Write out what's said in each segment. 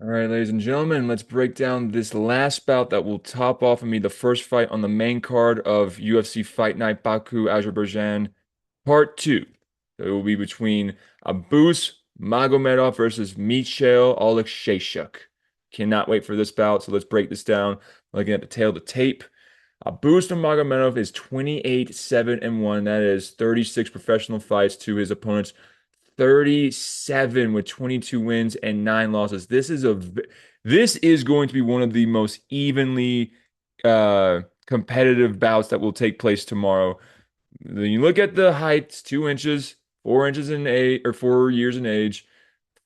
All right, ladies and gentlemen, let's break down this last bout that will top off and be the first fight on the main card of UFC Fight Night Baku, Azerbaijan, Part 2. So it will be between Abus Magomedov versus Michael Oeksiejczuk. Cannot wait for this bout, so let's break this down. Looking at the tail of the tape. Abus Magomedov is 28-7-1. That is 36 professional fights to his opponent's 37 with 22 wins and 9 losses. This is going to be one of the most evenly competitive bouts that will take place tomorrow. When you look at the heights, 2 inches, 4 inches in age, or 4 years in age,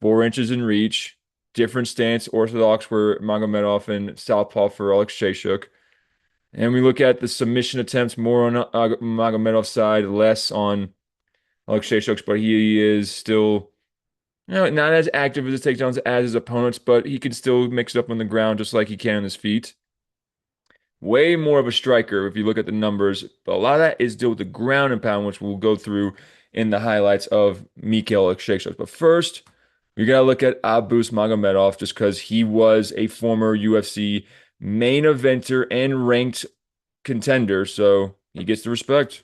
4 inches in reach, different stance, orthodox for Magomedov and southpaw for Oeksiejczuk. And we look at the submission attempts more on Magomedov's side, less on Oeksiejczuk, but he is still, not as active as his takedowns as his opponents, but he can still mix it up on the ground just like he can on his feet. Way more of a striker if you look at the numbers, but a lot of that is dealt with the ground and pound, which we'll go through in the highlights of Mikhail Oeksiejczuk. But first, we gotta look at Abus Magomedov just because he was a former UFC main eventer and ranked contender, so he gets the respect.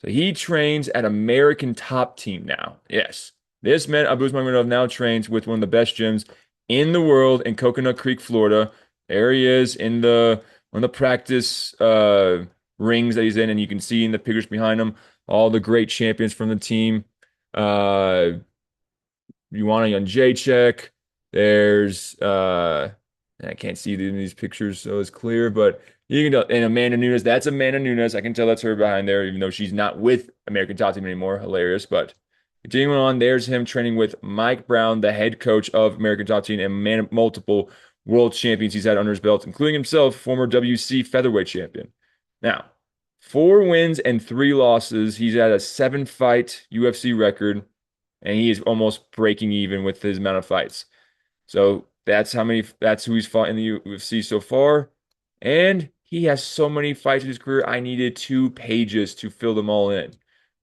So he trains at American Top Team now. Yes. This man, Abus Magomedov, now trains with one of the best gyms in the world in Coconut Creek, Florida. There he is in the one of the practice rings that he's in, and you can see in the pictures behind him all the great champions from the team. You want on J-Check. There's I can't see these pictures so it's clear, but you can tell. And Amanda Nunes, that's Amanda Nunes. I can tell that's her behind there, even though she's not with American Top Team anymore. Hilarious. But continuing on, there's him training with Mike Brown, the head coach of American Top Team, and multiple world champions he's had under his belt, including himself, former WC featherweight champion. Now, 4 wins and 3 losses. He's at a 7-fight UFC record, and he is almost breaking even with his amount of fights. So that's who he's fought in the UFC so far. And he has so many fights in his career, I needed 2 pages to fill them all in.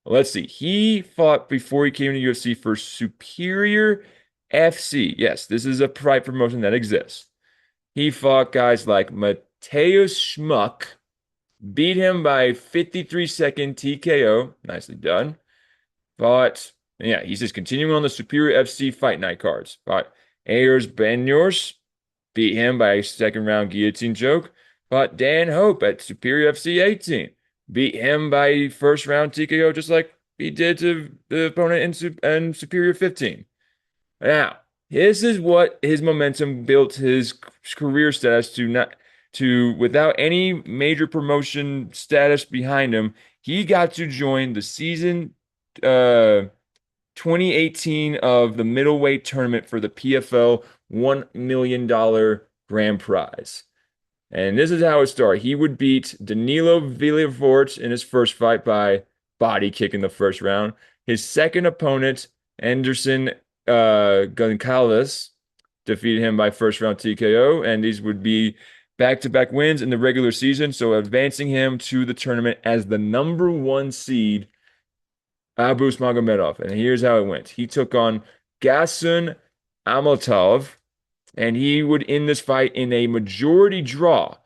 Let's see. He fought before he came to UFC for Superior FC. Yes, this is a private promotion that exists. He fought guys like Mateus Schmuck, beat him by 53-second TKO. Nicely done. But yeah, he's just continuing on the Superior FC Fight Night cards. Fought Ayers Benyours, beat him by a second round guillotine choke. Fought Dan Hope at Superior FC 18, beat him by first round TKO just like he did to the opponent in Superior 15. Now, this is what his momentum built his career status to not to without any major promotion status behind him. He got to join the season 2018 of the middleweight tournament for the PFL $1 million grand prize. And this is how it started. He would beat Danilo Villafort in his first fight by body kick in the first round. His second opponent, Anderson Goncalves, defeated him by first round TKO. And these would be back-to-back wins in the regular season, so advancing him to the tournament as the #1 seed, Abus Magomedov. And here's how it went. He took on Gasun Amatov, and he would end this fight in a majority draw.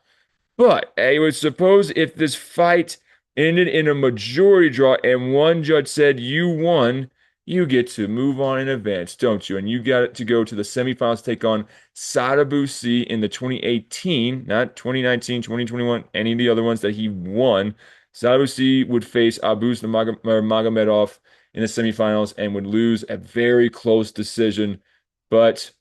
But I would suppose if this fight ended in a majority draw and one judge said you won, you get to move on in advance, don't you? And you got to go to the semifinals, take on Sadabusi in the 2018, not 2019, 2021, any of the other ones that he won. Sadabusi would face Abus Magomedov in the semifinals and would lose a very close decision. But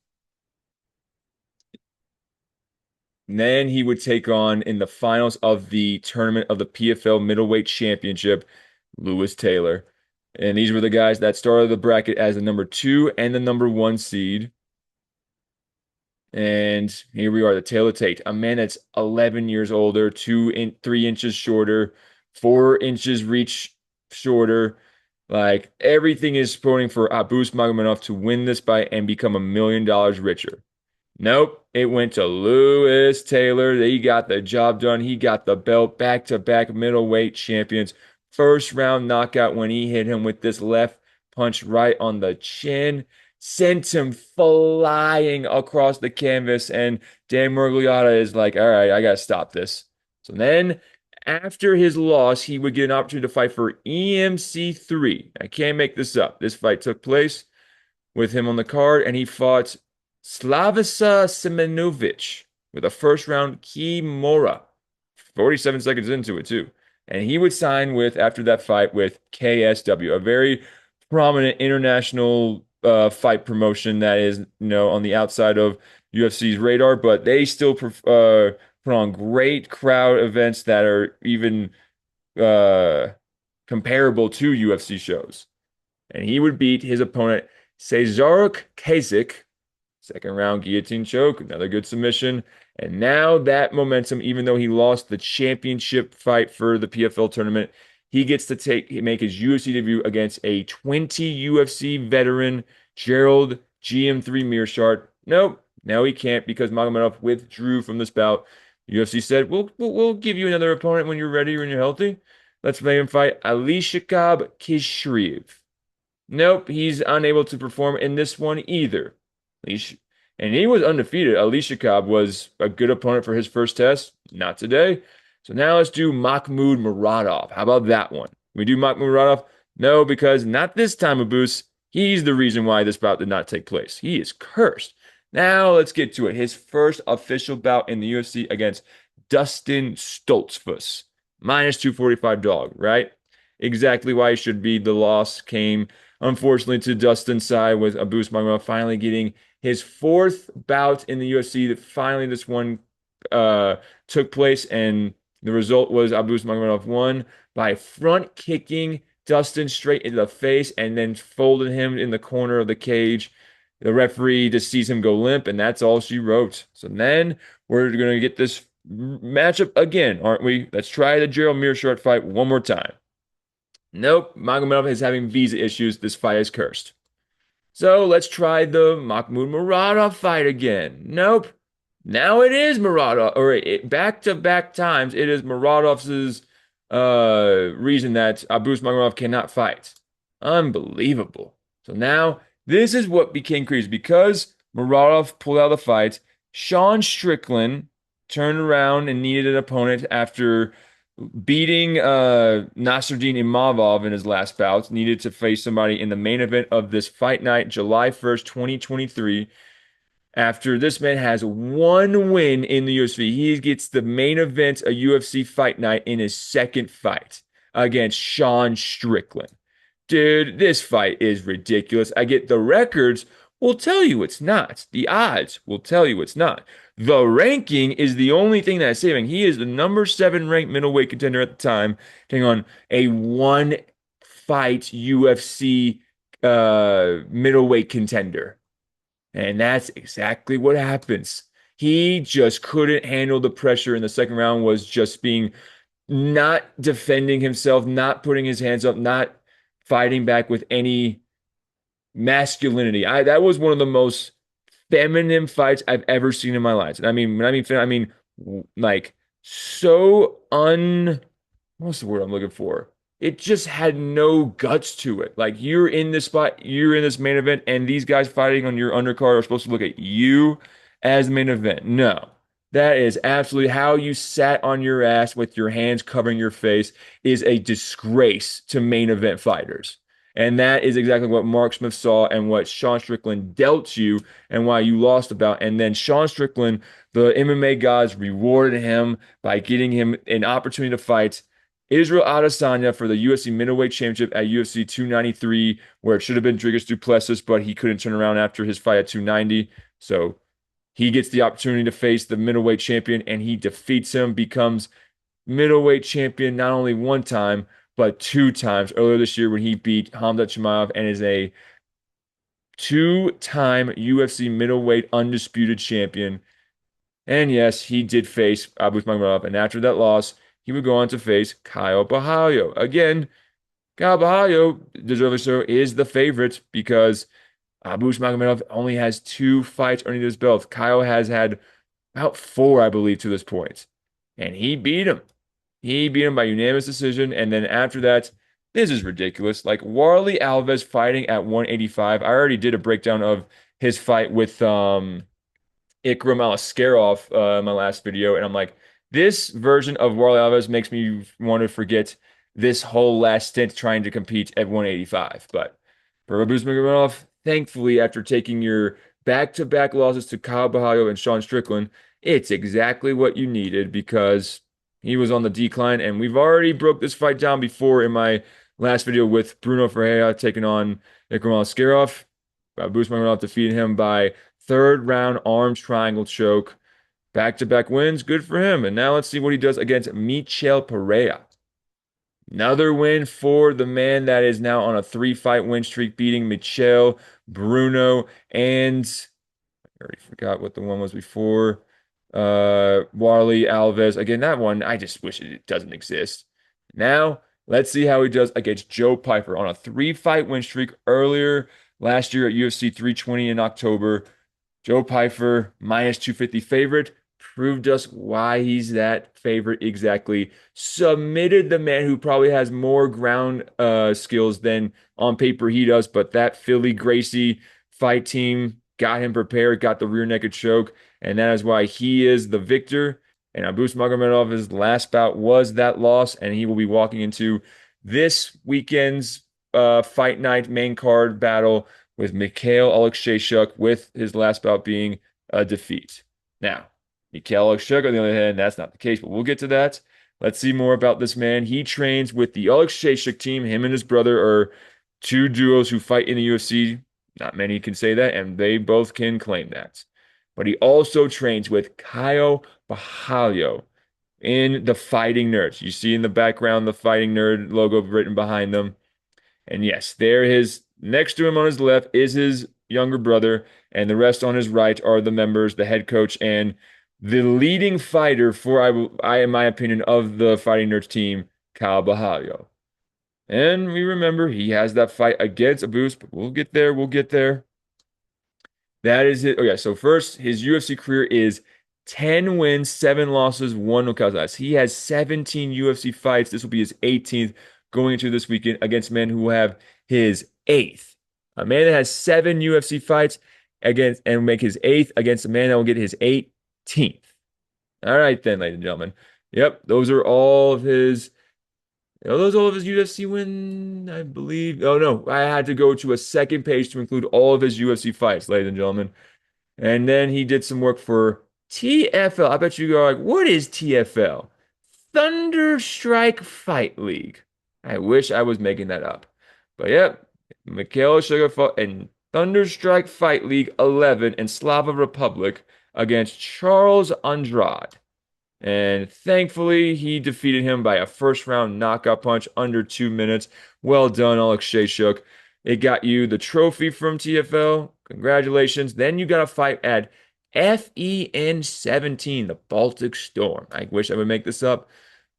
then he would take on in the finals of the tournament of the PFL Middleweight Championship, Lewis Taylor. And these were the guys that started the bracket as the #2 and the #1 seed. And here we are, the tail of Tate, a man that's 11 years older, 3 inches shorter, 4 inches reach shorter. Like everything is pointing for Abus Magomedov to win this fight and become $1 million richer. Nope, it went to Lewis Taylor. He got the job done. He got the belt, back-to-back middleweight champions. First round knockout when he hit him with this left punch right on the chin. sent him flying across the canvas. And Dan Miragliotta is like, all right, I got to stop this. So then after his loss, he would get an opportunity to fight for EMC3. I can't make this up. This fight took place with him on the card, and he fought Slavisa Semenovic with a first round Kimura, 47 seconds into it, too. And he would sign with, after that fight, with KSW, a very prominent international fight promotion that is, on the outside of UFC's radar, but they still put on great crowd events that are even uh, comparable to UFC shows. And he would beat his opponent, Cezaruk Kasich, second round guillotine choke, another good submission. And now that momentum, even though he lost the championship fight for the PFL tournament, he gets to make his UFC debut against a 20 UFC veteran, Gerald GM3 Mearshart. Nope, no, he can't because Magomedov withdrew from this bout. UFC said, we'll give you another opponent when you're ready, when you're healthy. Let's make him fight Alishakab Kishriv. Nope, he's unable to perform in this one either. And he was undefeated. Alicia Cobb was a good opponent for his first test. Not today. So now let's do Mahmoud Muradov. How about that one? We do Mahmoud Muradov? No, because not this time, Abus. He's the reason why this bout did not take place. He is cursed. Now let's get to it. His first official bout in the UFC against Dustin Stoltzfus. Minus 245 dog, right? Exactly why he should be. The loss came, unfortunately, to Dustin's side with Abus Magomedov finally getting his fourth bout in the UFC. That finally this one took place, and the result was Abus Magomedov won by front kicking Dustin straight into the face and then folded him in the corner of the cage. The referee just sees him go limp, and that's all she wrote. So then we're going to get this matchup again, aren't we? Let's try the Gerald Mearshart fight one more time. Nope, Magomedov is having visa issues. This fight is cursed. So let's try the Mahmoud Muradov fight again. Nope. Now it is Muradov, or back-to-back times, it is Muradov's reason that Abus Magomedov cannot fight. Unbelievable. So now this is what became crazy. Because Muradov pulled out of the fight, Sean Strickland turned around and needed an opponent after beating Nasruddin Imavov in his last bout, needed to face somebody in the main event of this fight night, July 1st, 2023. After this man has one win in the UFC, he gets the main event, a UFC fight night, in his second fight against Sean Strickland. Dude, this fight is ridiculous. I get the records will tell you it's not. The odds will tell you it's not. The ranking is the only thing that's saving. He is the number 7 ranked middleweight contender at the time, taking on a one fight UFC middleweight contender. And that's exactly what happens. He just couldn't handle the pressure in the second round, was just being not defending himself, not putting his hands up, not fighting back with any masculinity. That was one of the most feminine fights I've ever seen in my life. And I mean like so what's the word I'm looking for? It just had no guts to it. Like, you're in this spot, you're in this main event, and these guys fighting on your undercard are supposed to look at you as the main event. No. That is absolutely how you sat on your ass with your hands covering your face is a disgrace to main event fighters. And that is exactly what Mark Smith saw and what Sean Strickland dealt you and why you lost about. And then Sean Strickland, the MMA gods rewarded him by getting him an opportunity to fight Israel Adesanya for the UFC middleweight championship at UFC 293, where it should have been Dricus du Plessis, but he couldn't turn around after his fight at 290. So he gets the opportunity to face the middleweight champion, and he defeats him, becomes middleweight champion not only one time, but 2 times earlier this year when he beat Hamza Chimaev and is a 2-time UFC middleweight undisputed champion. And yes, he did face Abus Magomedov, and after that loss, he would go on to face Caio Borralho. Again, Caio Borralho, deservedly so, is the favorite because Abus Magomedov only has 2 fights underneath his belt. Caio has had about 4, I believe, to this point. And he beat him. He beat him by unanimous decision. And then after that, This is ridiculous. Like Warlley Alves fighting at 185. I already did a breakdown of his fight with Ikram Alaskarov in my last video, and I'm like, this version of Warlley Alves makes me want to forget this whole last stint trying to compete at 185. But for Abus Magomedov, thankfully, after taking your back-to-back losses to Kyle Bahayo and Sean Strickland, it's exactly what you needed because he was on the decline, and we've already broke this fight down before in my last video with Bruno Ferreira taking on Ikram Alaskarov. Abus Magomedov defeated him by third round arms triangle choke. Back-to-back wins. Good for him. And now let's see what he does against Michel Pereira. Another win for the man that is now on a 3-fight win streak, beating Michel, Bruno, and I already forgot what the one was before. Warlley Alves. Again, that one, I just wish it doesn't exist. Now, let's see how he does against Joe Pyfer on a 3-fight win streak earlier last year at UFC 320 in October. Joe Pyfer, minus 250 favorite, proved us why he's that favorite exactly. Submitted the man who probably has more ground skills than on paper he does, but that Philly Gracie fight team got him prepared, got the rear naked choke, and that is why he is the victor. And Abus Magomedov's last bout was that loss, and he will be walking into this weekend's fight night main card battle with Mikhail Oeksiejczuk, with his last bout being a defeat. Now, Mikhail Oeksiejczuk, on the other hand, that's not the case, but we'll get to that. Let's see more about this man. He trains with the Oeksiejczuk team. Him and his brother are two duos who fight in the UFC. Not many can say that, and they both can claim that. But he also trains with Caio Borralho in the Fighting Nerds. You see in the background the Fighting Nerd logo written behind them. And yes, next to him on his left is his younger brother, and the rest on his right are the members, the head coach, and the leading fighter for, in my opinion, of the Fighting Nerds team, Caio Borralho. And we remember he has that fight against Abus, but we'll get there. We'll get there. That is it. Okay, so first, his UFC career is 10 wins, 7 losses, 1 knockout loss. He has 17 UFC fights. This will be his 18th going into this weekend against men who have his 8th. A man that has 7 UFC fights against and will make his 8th against a man that will get his 18th. All right, then, ladies and gentlemen. Yep, those are all of his. Those all of his UFC wins, I believe. Oh no, I had to go to a second page to include all of his UFC fights, ladies and gentlemen. And then he did some work for TFL. I bet you go like, what is TFL? Thunder Strike Fight League. I wish I was making that up. But yep, Mikhail Sugar fought in Thunder Strike Fight League 11 in Slava Republic against Charles Andrade. And thankfully, he defeated him by a first-round knockout punch under 2 minutes. Well done, Oeksiejczuk. It got you the trophy from TFL. Congratulations. Then you got a fight at FEN 17, the Baltic Storm. I wish I would make this up.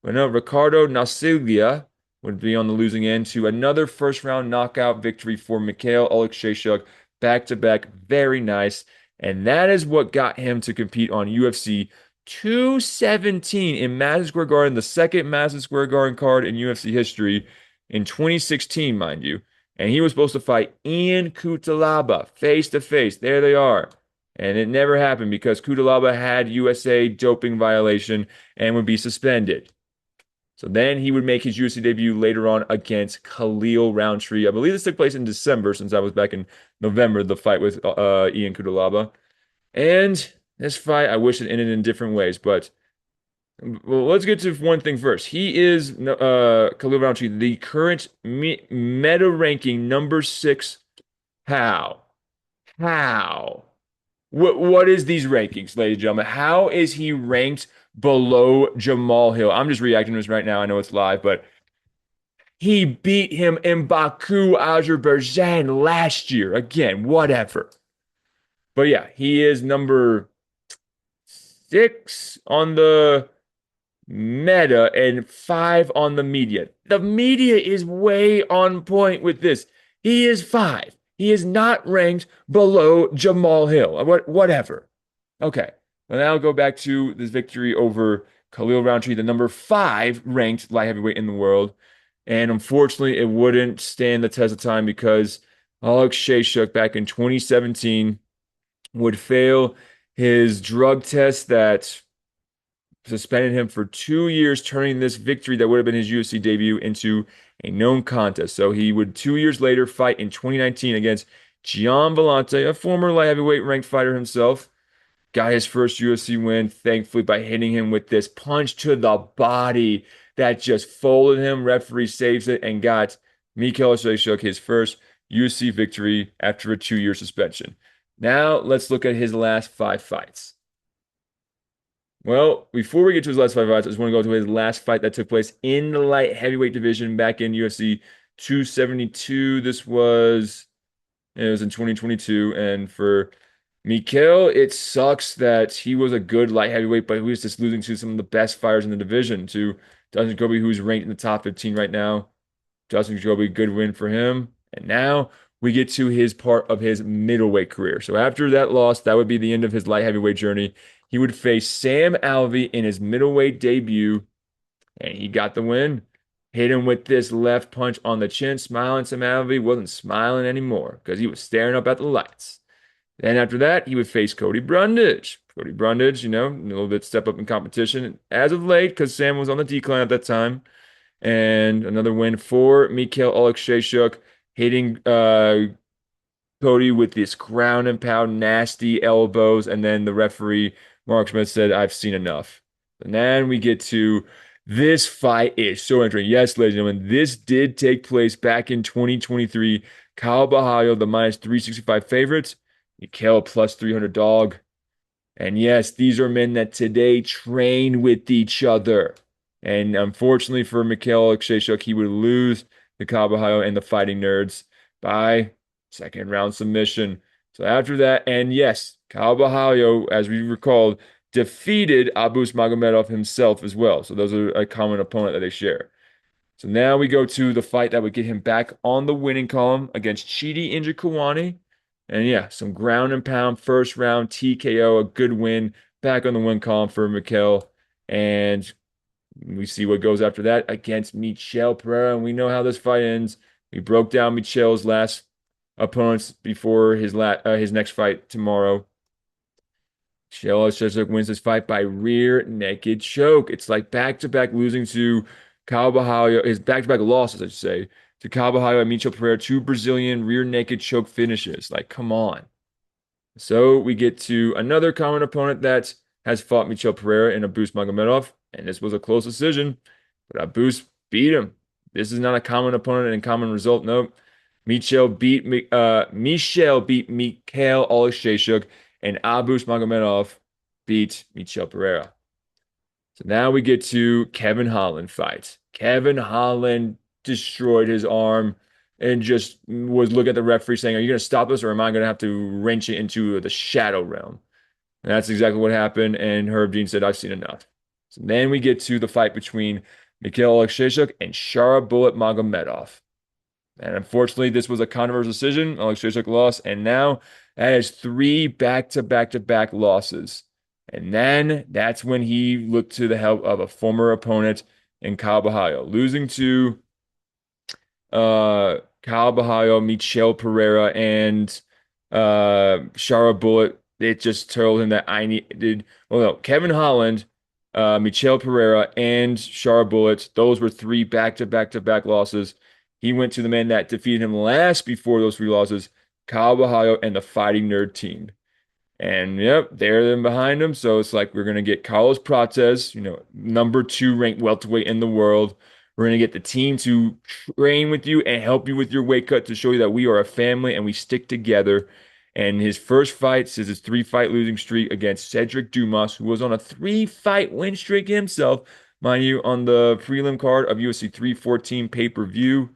But no, Ricardo Nasilja would be on the losing end to another first-round knockout victory for Mikhail Oeksiejczuk. Back-to-back, very nice. And that is what got him to compete on UFC 217 in Madison Square Garden, the second Madison Square Garden card in UFC history in 2016, mind you. And he was supposed to fight Ian Cutelaba face to face. There they are. And it never happened because Cutelaba had USA doping violation and would be suspended. So then he would make his UFC debut later on against Khalil Roundtree. I believe this took place in December since I was back in November, the fight with Ian Cutelaba. And this fight, I wish it ended in different ways, but well, let's get to one thing first. He is Khalil Roundtree, the current meta ranking number 6. How? What is these rankings, ladies and gentlemen? How is he ranked below Jamal Hill? I'm just reacting to this right now. I know it's live, but he beat him in Baku, Azerbaijan last year. Again, whatever. But yeah, he is number 6 on the meta and 5 on the media. The media is way on point with this. He is 5. He is not ranked below Jamal Hill. Whatever. Okay. Well, now I'll go back to this victory over Khalil Roundtree, the number 5 ranked light heavyweight in the world. And unfortunately, it wouldn't stand the test of time because Oeksiejczuk back in 2017 would fail his drug test that suspended him for 2 years, turning this victory that would have been his UFC debut into a known contest. So he would 2 years later fight in 2019 against Gian Vellante, a former light heavyweight ranked fighter himself. Got his first UFC win, thankfully, by hitting him with this punch to the body that just folded him. Referee saves it and got Mikhail Oeksiejczuk his first UFC victory after a 2-year suspension. Now let's look at his last 5 fights. Well, before we get to his last 5 fights, I just want to go to his last fight that took place in the light heavyweight division back in UFC 272. It was in 2022. And for Mikhail, it sucks that he was a good light heavyweight, but he was just losing to some of the best fighters in the division, to Dustin Jacoby, who's ranked in the top 15 right now. Dustin Jacoby, good win for him. And now we get to his part of his middleweight career. So after that loss, that would be the end of his light heavyweight journey. He would face Sam Alvey in his middleweight debut, and he got the win. Hit him with this left punch on the chin, smiling. Sam Alvey wasn't smiling anymore because he was staring up at the lights. Then after that, he would face Cody Brundage. Cody Brundage, a little bit step up in competition as of late because Sam was on the decline at that time. And another win for Mikhail Oeksiejczuk, hitting Cody with this ground and pound, nasty elbows. And then the referee, Mark Smith, said, "I've seen enough." And then we get to this fight is so interesting. Yes, ladies and gentlemen, this did take place back in 2023. Kyle Bahayo, the minus 365 favorites. Mikhail plus 300 dog. And yes, these are men that today train with each other. And unfortunately for Mikhail Oeksiejczuk, he would lose to Kyle Bahayo and the Fighting Nerds by second round submission. So after that, and yes, Kyle Bahayo, as we recalled, defeated Abus Magomedov himself as well. So those are a common opponent that they share. So now we go to the fight that would get him back on the winning column against Chidi Njokuani. And yeah, some ground and pound first round TKO, a good win, back on the win column for Mikhail. And we see what goes after that against Michel Pereira. And we know how this fight ends. We broke down Michel's last opponents before his next fight tomorrow. Michel Oeksiejczuk wins this fight by rear naked choke. It's like back-to-back losing to Kyle Bahayo, his back-to-back losses, I should say, to Kyle Bahayo and Michel Pereira, 2 Brazilian rear naked choke finishes. Like, come on. So we get to another common opponent that has fought Michel Pereira in Abus Magomedov, and this was a close decision, but Abus beat him. This is not a common opponent and common result. Nope. Michel beat Mikhail Oeksiejczuk, and Abus Magomedov beat Michel Pereira. So now we get to Kevin Holland fight. Kevin Holland destroyed his arm and just was looking at the referee saying, "Are you going to stop us or am I going to have to wrench it into the shadow realm?" And that's exactly what happened. And Herb Dean said, "I've seen enough." So then we get to the fight between Mikhail Oeksiejczuk and Sharabullet Magomedov. And unfortunately, this was a controversial decision. Oeksiejczuk lost, and now that is 3 back-to-back-to-back losses. And then that's when he looked to the help of a former opponent in Kyle Bahayo, losing to Kyle Bahayo, Michel Pereira, and Sharabullet. It just told him that I needed. Well, no, Kevin Holland, Michel Pereira, and Sharabullet. Those were 3 back-to-back-to-back losses. He went to the man that defeated him last before those 3 losses, Kyle Bahayo and the Fighting Nerd team. And yep, they're then behind him. So it's like we're going to get Carlos Prates, number 2 ranked welterweight in the world. We're going to get the team to train with you and help you with your weight cut to show you that we are a family and we stick together. And his first fight is his 3-fight losing streak against Cedric Dumas, who was on a 3-fight win streak himself, mind you, on the prelim card of UFC 314 pay-per-view.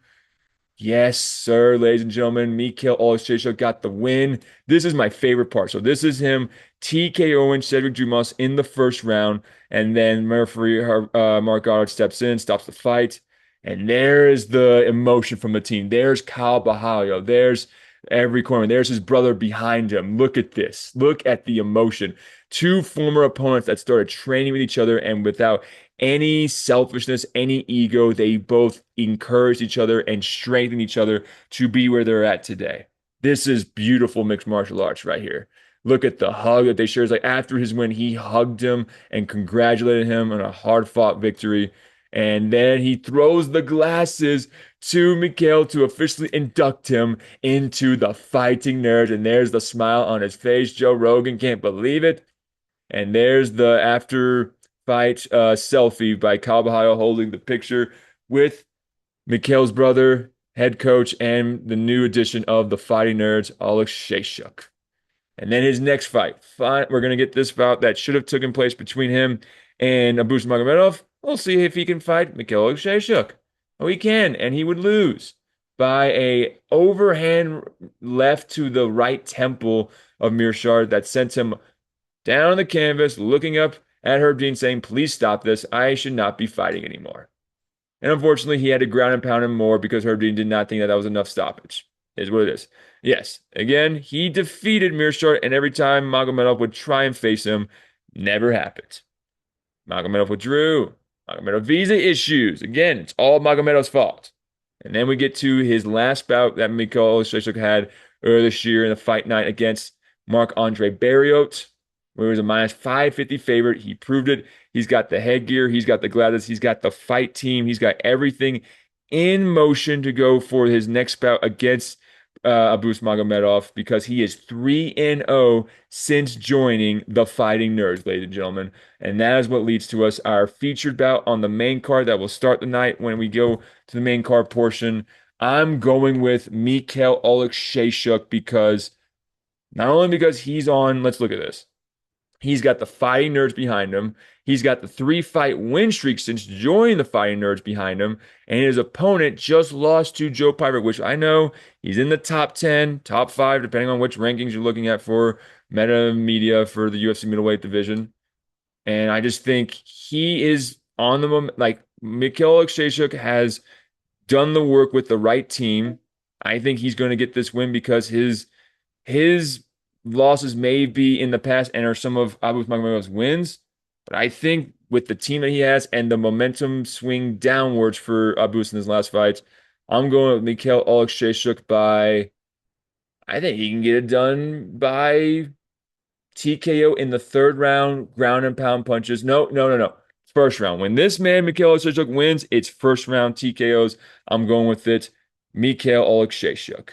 Yes, sir, ladies and gentlemen, Mikhail Oeksiejczuk got the win. This is my favorite part. So this is him TKOing Cedric Dumas in the first round, and then referee Mark Goddard steps in, stops the fight, and there's the emotion from the team. There's Kyle Bahayo. There's every corner. There's his brother behind him. Look at this. Look at the emotion. 2 former opponents that started training with each other, and without any selfishness, any ego. They both encouraged each other and strengthened each other to be where they're at today. This is beautiful mixed martial arts right here. Look at the hug that they shared. It's like after his win, he hugged him and congratulated him on a hard-fought victory. And then he throws the glasses to Mikhail to officially induct him into the Fighting Nerds. And there's the smile on his face. Joe Rogan can't believe it. And there's the after fight selfie by Calvajo holding the picture with Mikhail's brother, head coach, and the new addition of the Fighting Nerds, Oeksiejczuk. And then his next fight, we're going to get this bout that should have taken place between him and Abus Magomedov. We'll see if he can fight Mikhail Oeksiejczuk. Oh, he can, and he would lose by a overhand left to the right temple of Mearshart that sent him down on the canvas, looking up at Herb Dean saying, please stop this. I should not be fighting anymore. And unfortunately, he had to ground and pound him more because Herb Dean did not think that that was enough stoppage. Is what it is. Yes, again, he defeated Mearshart, and every time Magomedov would try and face him, never happened. Magomedov withdrew. Magomedov visa issues. Again, it's all Magomedov's fault. And then we get to his last bout that Mikhail Oeksiejczuk had earlier this year in the fight night against Marc-Andre Barriault, where he was a minus 550 favorite. He proved it. He's got the headgear. He's got the glasses. He's got the fight team. He's got everything in motion to go for his next bout against Abus Magomedov because he is 3-0 since joining the Fighting Nerds, ladies and gentlemen. And that is what leads to us our featured bout on the main card that will start the night when we go to the main card portion. I'm going with Mikhail Oeksiejczuk because not only because he's on, let's look at this. He's got the Fighting Nerds behind him. He's got the 3-fight win streak since joining the Fighting Nerds behind him. And his opponent just lost to Joe Piper, which I know he's in the top 10, top 5, depending on which rankings you're looking at for meta media for the UFC middleweight division. And I just think he is on the moment. Like, Mikhail Oeksiejczuk has done the work with the right team. I think he's going to get this win because his losses may be in the past and are some of Abus Magomedov's wins. But I think with the team that he has and the momentum swing downwards for Abus in his last fights, I'm going with Mikhail Oeksiejczuk by, I think he can get it done by TKO in the third round, ground and pound punches. No. First round. When this man, Mikhail Oeksiejczuk, wins, it's first round TKOs. I'm going with it. Mikhail Oeksiejczuk.